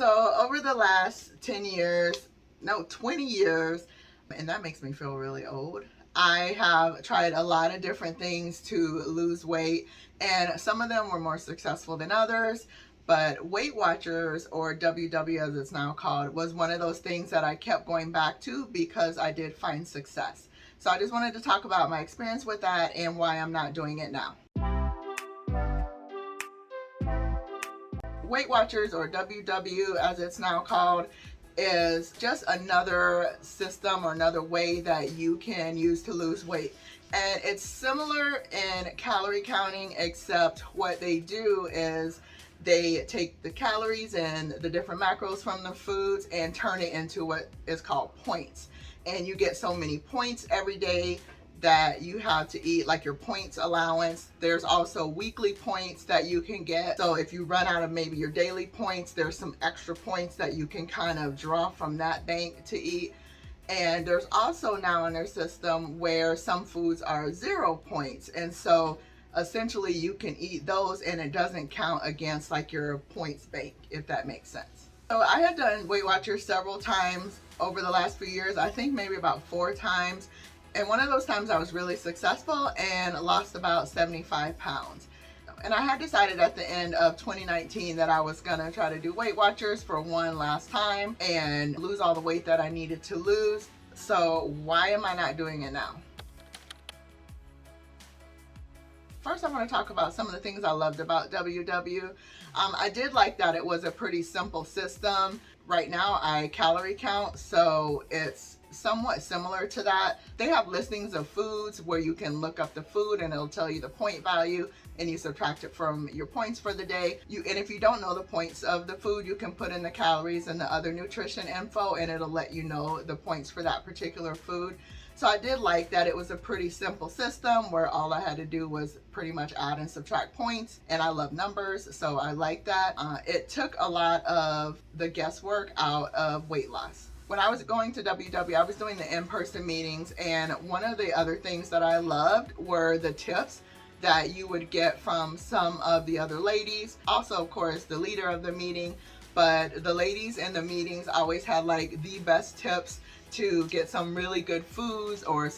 So over the last 10 years, no, 20 years, and that makes me feel really old, I have tried a lot of different things to lose weight, and some of them were more successful than others. But Weight Watchers, or WW as it's now called, was one of those things that I kept going back to because I did find success. So I just wanted to talk about my experience with that and why I'm not doing it now. Weight Watchers, or WW as it's now called, is just another system or another way that you can use to lose weight. And it's similar in calorie counting, except what they do is they take the calories and the different macros from the foods and turn it into what is called points. And you get so many points every day that you have to eat, like your points allowance. There's also weekly points that you can get. So if you run out of maybe your daily points, there's some extra points that you can kind of draw from that bank to eat. And there's also now in their system where some foods are 0 points. And so essentially you can eat those and it doesn't count against like your points bank, if that makes sense. So I have done Weight Watchers several times over the last few years. I think maybe about 4 times. And one of those times I was really successful and lost about 75 pounds. And I had decided at the end of 2019 that I was gonna try to do Weight Watchers for one last time and lose all the weight that I needed to lose. So why am I not doing it now? First, I want to talk about some of the things I loved about WW. I did like that it was a pretty simple system. Right now I calorie count, so it's somewhat similar to that. They have listings of foods where you can look up the food and it'll tell you the point value and you subtract it from your points for the day. And if you don't know the points of the food, you can put in the calories and the other nutrition info and it'll let you know the points for that particular food. So I did like that it was a pretty simple system where all I had to do was pretty much add and subtract points, and I love numbers, so I like that. It took a lot of the guesswork out of weight loss. When I was going to WW, I was doing the in-person meetings, and one of the other things that I loved were the tips that you would get from some of the other ladies. Also, of course, the leader of the meeting, but the ladies in the meetings always had like the best tips to get some really good foods or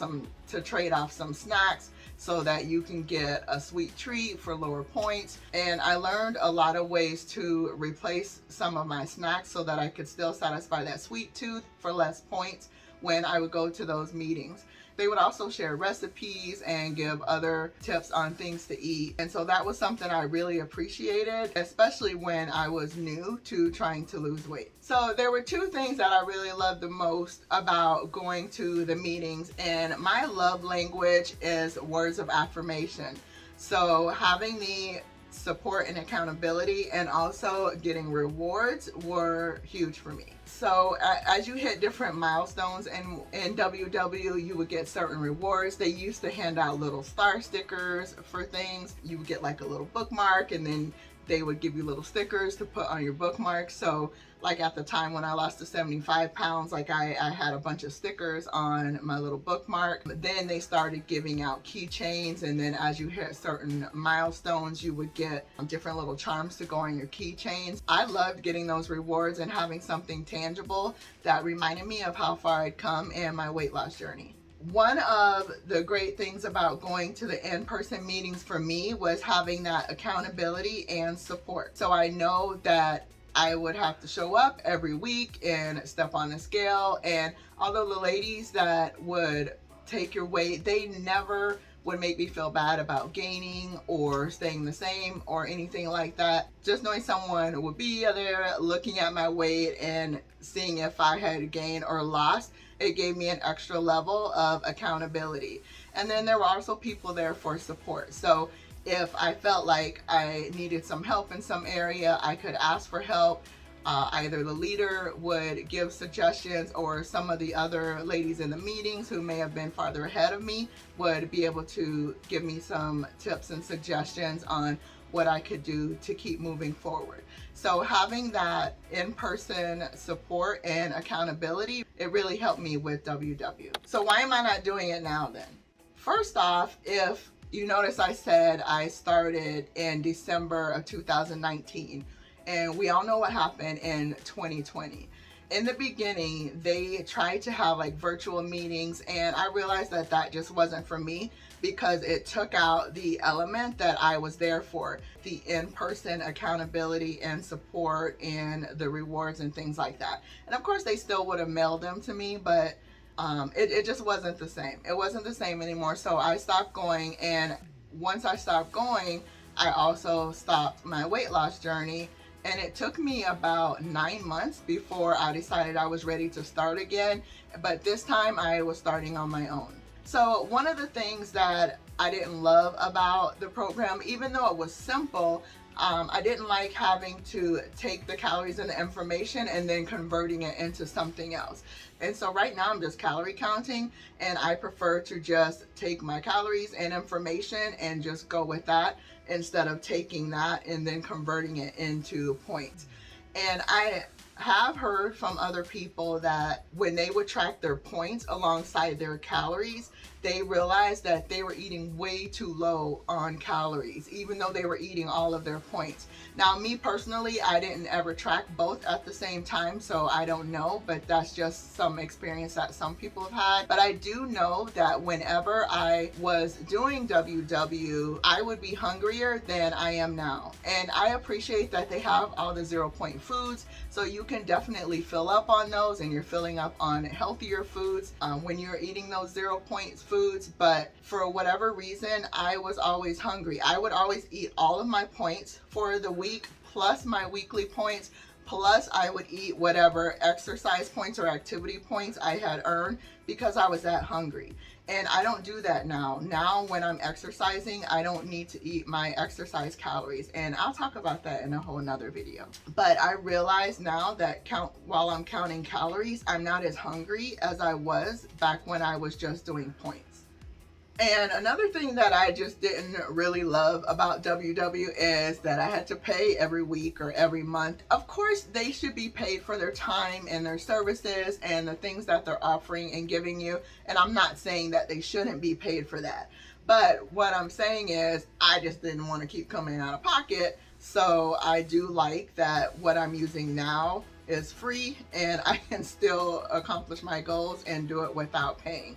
to trade off some snacks so that you can get a sweet treat for lower points. And I learned a lot of ways to replace some of my snacks so that I could still satisfy that sweet tooth for less points when I would go to those meetings. They would also share recipes and give other tips on things to eat. And so that was something I really appreciated, especially when I was new to trying to lose weight. So there were 2 things that I really loved the most about going to the meetings. And my love language is words of affirmation. So having the support and accountability and also getting rewards were huge for me. So as you hit different milestones in WW, you would get certain rewards. They used to hand out little star stickers for things. You would get like a little bookmark, and then they would give you little stickers to put on your bookmark. So like at the time when I lost the 75 pounds, like I had a bunch of stickers on my little bookmark. But then they started giving out keychains, and then as you hit certain milestones, you would get different little charms to go on your keychains. I loved getting those rewards and having something tangible that reminded me of how far I'd come in my weight loss journey. One of the great things about going to the in-person meetings for me was having that accountability and support. So I know that I would have to show up every week and step on the scale. And although the ladies that would take your weight, they never would make me feel bad about gaining or staying the same or anything like that. Just knowing someone would be there looking at my weight and seeing if I had gained or lost, it gave me an extra level of accountability. And then there were also people there for support. So if I felt like I needed some help in some area, I could ask for help. Either the leader would give suggestions, or some of the other ladies in the meetings who may have been farther ahead of me would be able to give me some tips and suggestions on what I could do to keep moving forward. So having that in-person support and accountability, it really helped me with WW. So why am I not doing it now then? First off, if you notice I said I started in December of 2019. And we all know what happened in 2020. In the beginning, they tried to have like virtual meetings, and I realized that that just wasn't for me because it took out the element that I was there for, the in-person accountability and support and the rewards and things like that. And of course, they still would have mailed them to me, but it just wasn't the same. It wasn't the same anymore. So I stopped going, and once I stopped going, I also stopped my weight loss journey. And it took me about 9 months before I decided I was ready to start again. But this time I was starting on my own. So one of the things that I didn't love about the program, even though it was simple, I didn't like having to take the calories and the information and then converting it into something else. And so right now I'm just calorie counting, and I prefer to just take my calories and information and just go with that instead of taking that and then converting it into points. And I have heard from other people that when they would track their points alongside their calories, they realized that they were eating way too low on calories, even though they were eating all of their points. Now, me personally, I didn't ever track both at the same time, so I don't know, but that's just some experience that some people have had. But I do know that whenever I was doing WW, I would be hungrier than I am now. And I appreciate that they have all the 0-point foods, so you can definitely fill up on those, and you're filling up on healthier foods when you're eating those 0-point foods. But for whatever reason, I was always hungry. I would always eat all of my points for the week plus my weekly points, plus I would eat whatever exercise points or activity points I had earned because I was that hungry. And I don't do that now. Now when I'm exercising, I don't need to eat my exercise calories, and I'll talk about that in a whole nother video. But I realize now that while I'm counting calories, I'm not as hungry as I was back when I was just doing points. And another thing that I just didn't really love about WW is that I had to pay every week or every month. Of course, they should be paid for their time and their services and the things that they're offering and giving you. And I'm not saying that they shouldn't be paid for that. But what I'm saying is I just didn't want to keep coming out of pocket. So I do like that what I'm using now is free, and I can still accomplish my goals and do it without paying.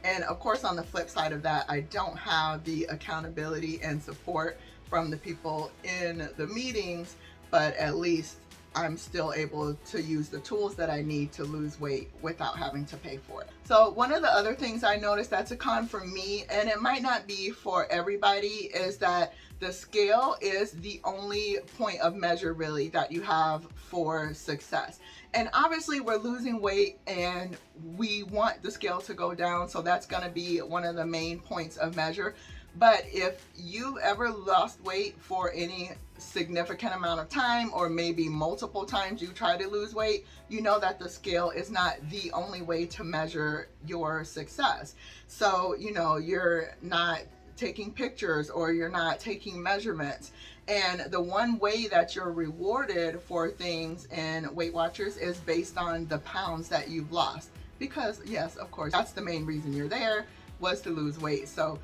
And of course, on the flip side of that, I don't have the accountability and support from the people in the meetings, but at least I'm still able to use the tools that I need to lose weight without having to pay for it. So one of the other things I noticed that's a con for me, and it might not be for everybody, is that the scale is the only point of measure really that you have for success. And obviously we're losing weight and we want the scale to go down, so that's going to be one of the main points of measure. But if you ever lost weight for any significant amount of time, or maybe multiple times you try to lose weight, you know that the scale is not the only way to measure your success. So, you know, you're not taking pictures or you're not taking measurements. And the one way that you're rewarded for things in Weight Watchers is based on the pounds that you've lost. Because yes, of course, that's the main reason you're there, was to lose weight. So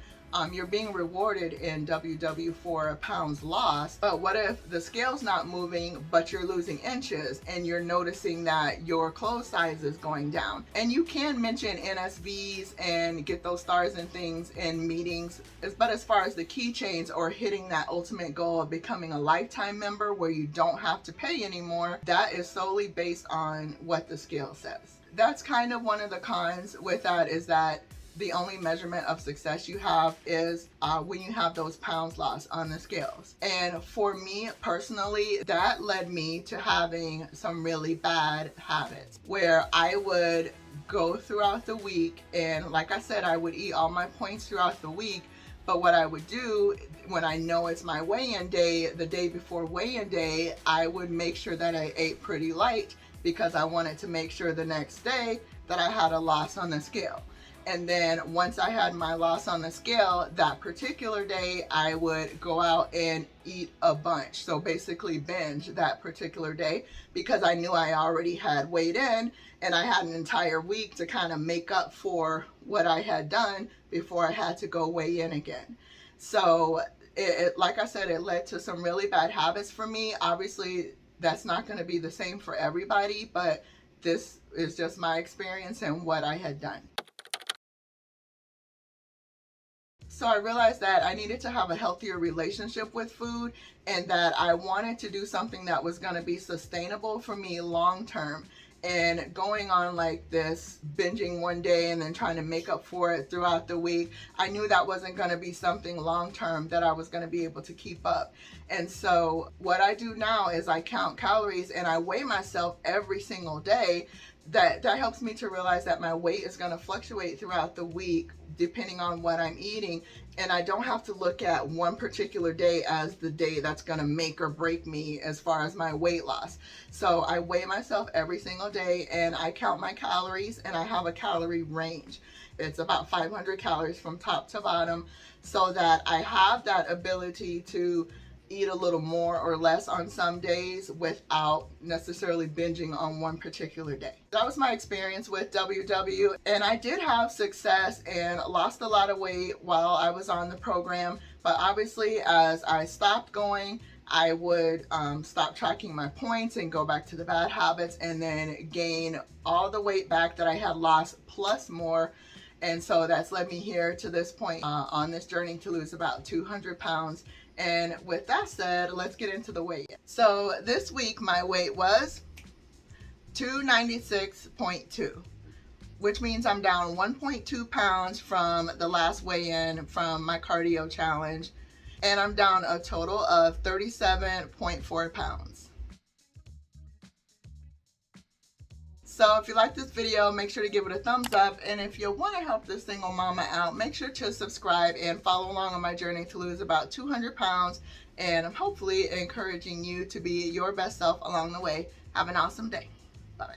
you're being rewarded in WW for pounds lost. But what if the scale's not moving, but you're losing inches and you're noticing that your clothes size is going down? And you can mention NSVs and get those stars and things in meetings. But as far as the keychains or hitting that ultimate goal of becoming a lifetime member where you don't have to pay anymore, that is solely based on what the scale says. That's kind of one of the cons with that, is that the only measurement of success you have is when you have those pounds lost on the scales. And for me personally, that led me to having some really bad habits where I would go throughout the week, and like I said, I would eat all my points throughout the week. But what I would do when I know it's my weigh-in day, the day before weigh-in day, I would make sure that I ate pretty light because I wanted to make sure the next day that I had a loss on the scale. And then once I had my loss on the scale, that particular day, I would go out and eat a bunch. So basically binge that particular day because I knew I already had weighed in and I had an entire week to kind of make up for what I had done before I had to go weigh in again. So like I said, it led to some really bad habits for me. Obviously, That's not going to be the same for everybody, but this is just my experience and what I had done. So I realized that I needed to have a healthier relationship with food, and that I wanted to do something that was going to be sustainable for me long term. And going on like this, binging one day and then trying to make up for it throughout the week, I knew that wasn't going to be something long term that I was going to be able to keep up. And so what I do now is I count calories and I weigh myself every single day. That helps me to realize that my weight is going to fluctuate throughout the week depending on what I'm eating, and I don't have to look at one particular day as the day that's going to make or break me as far as my weight loss. So I weigh myself every single day and I count my calories, and I have a calorie range. It's about 500 calories from top to bottom, so that I have that ability to eat a little more or less on some days without necessarily binging on one particular day. That was my experience with WW, and I did have success and lost a lot of weight while I was on the program. But obviously, as I stopped going, I would stop tracking my points and go back to the bad habits, and then gain all the weight back that I had lost plus more. And so that's led me here to this point on this journey to lose about 200 pounds. And with that said, let's get into the weight. So this week my weight was 296.2, which means I'm down 1.2 pounds from the last weigh-in from my cardio challenge. And I'm down a total of 37.4 pounds. So if you like this video, make sure to give it a thumbs up. And if you want to help this single mama out, make sure to subscribe and follow along on my journey to lose about 200 pounds. And I'm hopefully encouraging you to be your best self along the way. Have an awesome day. Bye-bye.